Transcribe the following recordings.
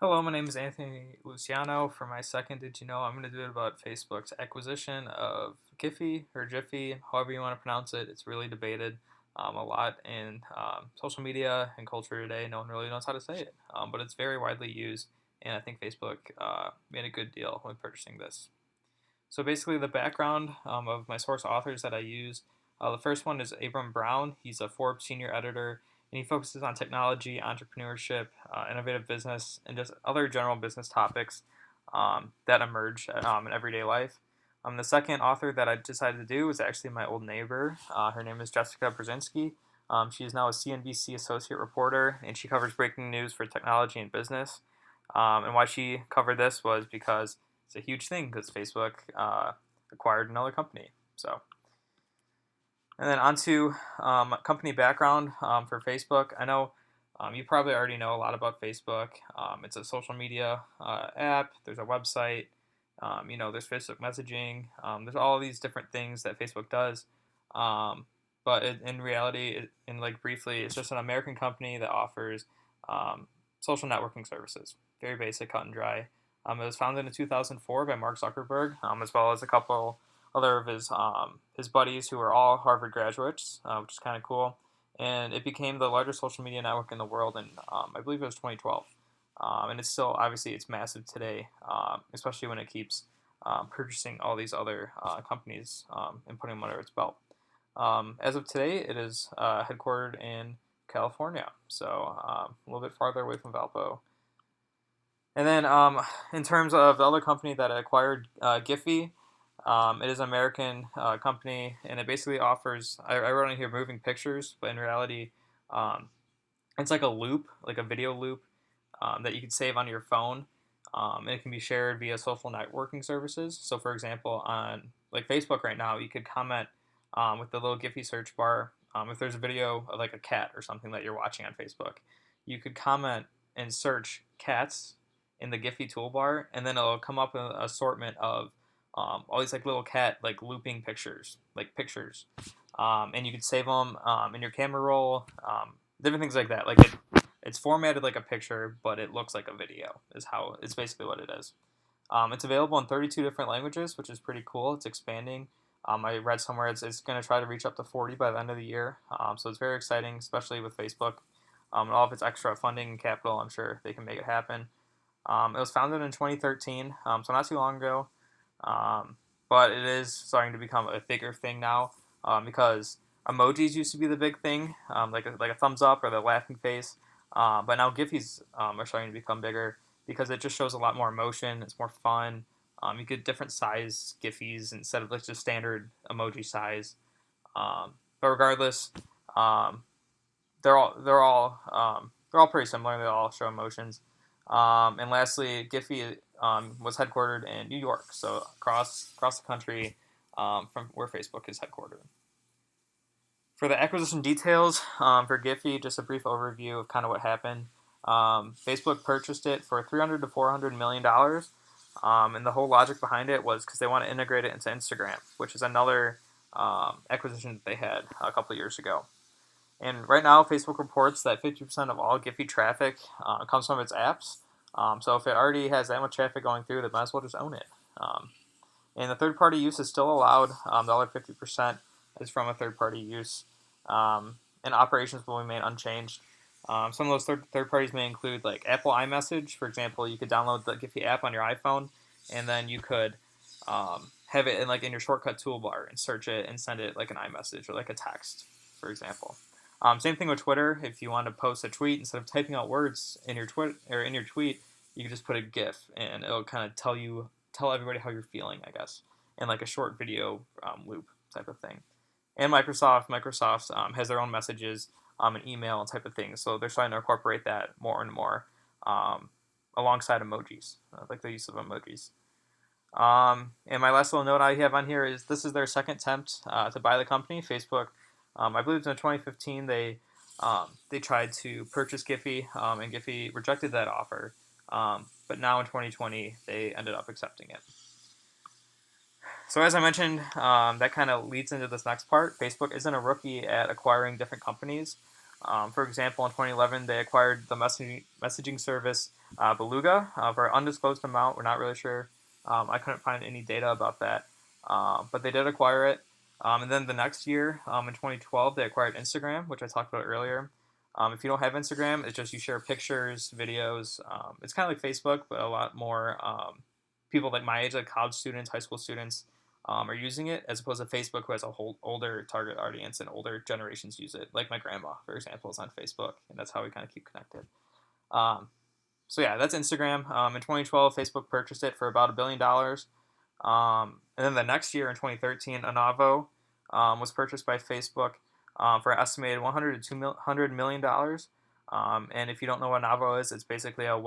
Hello, my name is Anthony Luciano. For my second Did You Know, I'm going to do it about Facebook's acquisition of Giphy or Jiffy, however you want to pronounce it. It's really debated a lot in social media and culture today. No one really knows how to say it, but it's very widely used, and I think Facebook made a good deal when purchasing this. So basically, the background of my source authors that I use, the first one is Abram Brown. He's a Forbes senior editor, and he focuses on technology, entrepreneurship, innovative business, and just other general business topics that emerge in everyday life. The second author that I decided to do was actually my old neighbor. Her name is Jessica Brzezinski. She is now a CNBC associate reporter, and she covers breaking news for technology and business. And why she covered this was because it's a huge thing because Facebook acquired another company. So, and then onto company background for Facebook. I know you probably already know a lot about Facebook. It's a social media app. There's a website. There's Facebook messaging. There's all these different things that Facebook does. But in reality, briefly, it's just an American company that offers social networking services. Very basic, cut and dry. It was founded in 2004 by Mark Zuckerberg, as well as a couple other of his buddies who are all Harvard graduates, which is kind of cool. And it became the largest social media network in the world in, I believe it was 2012. And it's still, obviously, it's massive today, especially when it keeps purchasing all these other companies and putting them under its belt. As of today, it is headquartered in California, so a little bit farther away from Valpo. And then in terms of the other company that acquired Giphy, it is an American company, and it basically offers, I wrote in here moving pictures, but in reality, um, it's like a loop, like a video loop that you can save on your phone. And it can be shared via social networking services. So for example, on like Facebook right now, you could comment with the little Giphy search bar. If there's a video of like a cat or something that you're watching on Facebook, you could comment and search cats in the Giphy toolbar, and then it'll come up with an assortment of all these like little cat like looping pictures, and you could save them in your camera roll, different things like that. It's formatted like a picture, but it looks like a video. Is how it's basically what it is. It's available in 32 different languages, which is pretty cool. It's expanding. I read somewhere it's going to try to reach up to 40 by the end of the year. So it's very exciting, especially with Facebook and all of its extra funding and capital. I'm sure they can make it happen. It was founded in 2013, so not too long ago. But it is starting to become a bigger thing now because emojis used to be the big thing, like a thumbs up or the laughing face. But now Giphies are starting to become bigger because it just shows a lot more emotion. It's more fun. You get different size Giphies instead of like just standard emoji size. But regardless, um, they're all pretty similar. They all show emotions. And lastly, Giphy was headquartered in New York, so across the country from where Facebook is headquartered. For the acquisition details for Giphy, just a brief overview of kind of what happened. Facebook purchased it for $300 to $400 million, and the whole logic behind it was because they want to integrate it into Instagram, which is another acquisition that they had a couple of years ago. And right now, Facebook reports that 50% of all Giphy traffic comes from its apps. So if it already has that much traffic going through, they might as well just own it. And the third-party use is still allowed. The other 50% is from a third-party use. And operations will remain unchanged. Some of those third parties may include like Apple iMessage. For example, you could download the Giphy app on your iPhone, and then you could have it in your shortcut toolbar and search it and send it like an iMessage or like a text, for example. Same thing with Twitter. If you want to post a tweet, instead of typing out words in your tweet, you can just put a GIF, and it'll kind of tell everybody how you're feeling, I guess, in like a short video loop type of thing. And Microsoft has their own messages and email and type of things, so they're starting to incorporate that more and more alongside emojis, like the use of emojis. And my last little note I have on here is this is their second attempt to buy the company. Facebook, I believe in 2015 they tried to purchase Giphy, and Giphy rejected that offer. But now in 2020 they ended up accepting it. So as I mentioned, that kind of leads into this next part. Facebook isn't a rookie at acquiring different companies. For example, in 2011, they acquired the messaging service Beluga for an undisclosed amount. We're not really sure. I couldn't find any data about that, but they did acquire it. And then the next year, in 2012, they acquired Instagram, which I talked about earlier. If you don't have Instagram, it's just you share pictures, videos. It's kind of like Facebook, but a lot more people like my age, like college students, high school students, are using it, as opposed to Facebook, who has a whole older target audience and older generations use it. Like my grandma, for example, is on Facebook, and that's how we kind of keep connected. Um, so yeah, that's Instagram. In 2012, Facebook purchased it for about $1 billion. And then the next year, in 2013, Anavo was purchased by Facebook for an estimated $100 to $200 million. And if you don't know what Anavo is, it's basically a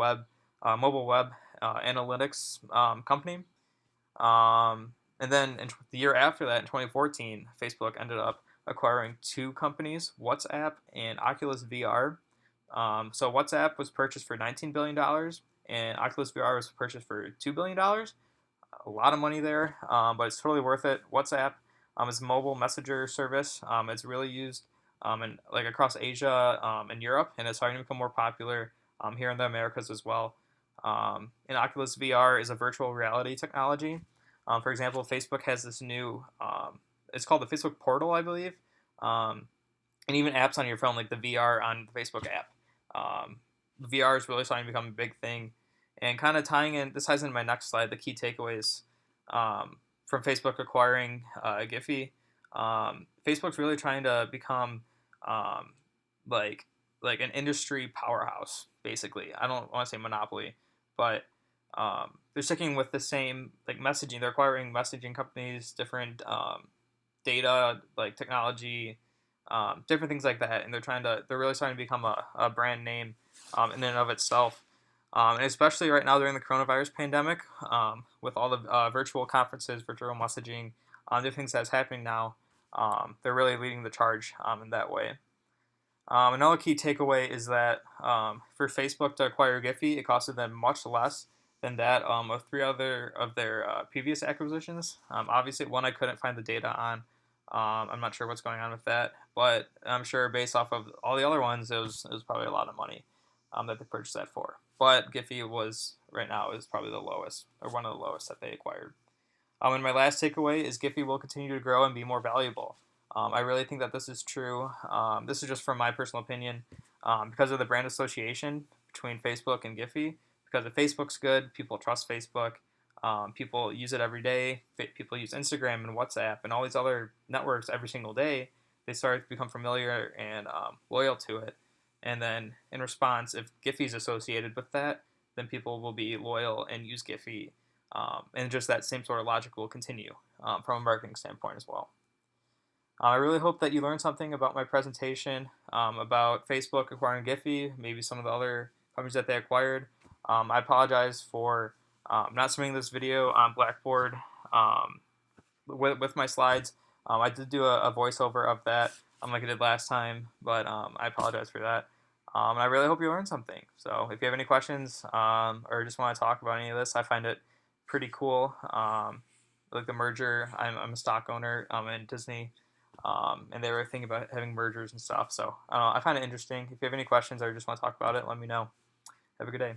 mobile web analytics company. And then the year after that, in 2014, Facebook ended up acquiring two companies, WhatsApp and Oculus VR. So WhatsApp was purchased for $19 billion, and Oculus VR was purchased for $2 billion. A lot of money there, but it's totally worth it. WhatsApp is a mobile messenger service. It's really used like across Asia and Europe, and it's starting to become more popular here in the Americas as well. And Oculus VR is a virtual reality technology. For example, Facebook has this new, it's called the Facebook Portal, I believe, and even apps on your phone like the VR on the Facebook app. VR is really starting to become a big thing, and kind of tying in. This ties into my next slide. The key takeaways from Facebook acquiring Giphy. Facebook's really trying to become um, like an industry powerhouse. Basically, I don't want to say monopoly, but they're sticking with the same like messaging. They're acquiring messaging companies, different data like technology, different things like that, and they're really starting to become a brand name in and of itself. And especially right now during the coronavirus pandemic, with all the virtual conferences, virtual messaging, different things that's happening now, they're really leading the charge in that way. Another key takeaway is that for Facebook to acquire Giphy, it costed them much less than that of three other of their previous acquisitions. Obviously, one I couldn't find the data on. I'm not sure what's going on with that, but I'm sure based off of all the other ones, it was probably a lot of money that they purchased that for. But Giphy was right now is probably the lowest or one of the lowest that they acquired. And my last takeaway is Giphy will continue to grow and be more valuable. I really think that this is true. This is just from my personal opinion, because of the brand association between Facebook and Giphy. Because if Facebook's good, people trust Facebook. People use it every day. People use Instagram and WhatsApp and all these other networks every single day. They start to become familiar and loyal to it. And then in response, if Giphy is associated with that, then people will be loyal and use Giphy. And just that same sort of logic will continue from a marketing standpoint as well. I really hope that you learned something about my presentation about Facebook acquiring Giphy, maybe some of the other companies that they acquired. I apologize for not submitting this video on Blackboard with my slides. I did do a voiceover of that like I did last time, but I apologize for that. And I really hope you learned something. So if you have any questions or just want to talk about any of this, I find it pretty cool. Like the merger, I'm a stock owner in Disney. And they were thinking about having mergers and stuff. So I find it interesting. If you have any questions or just want to talk about it, let me know. Have a good day.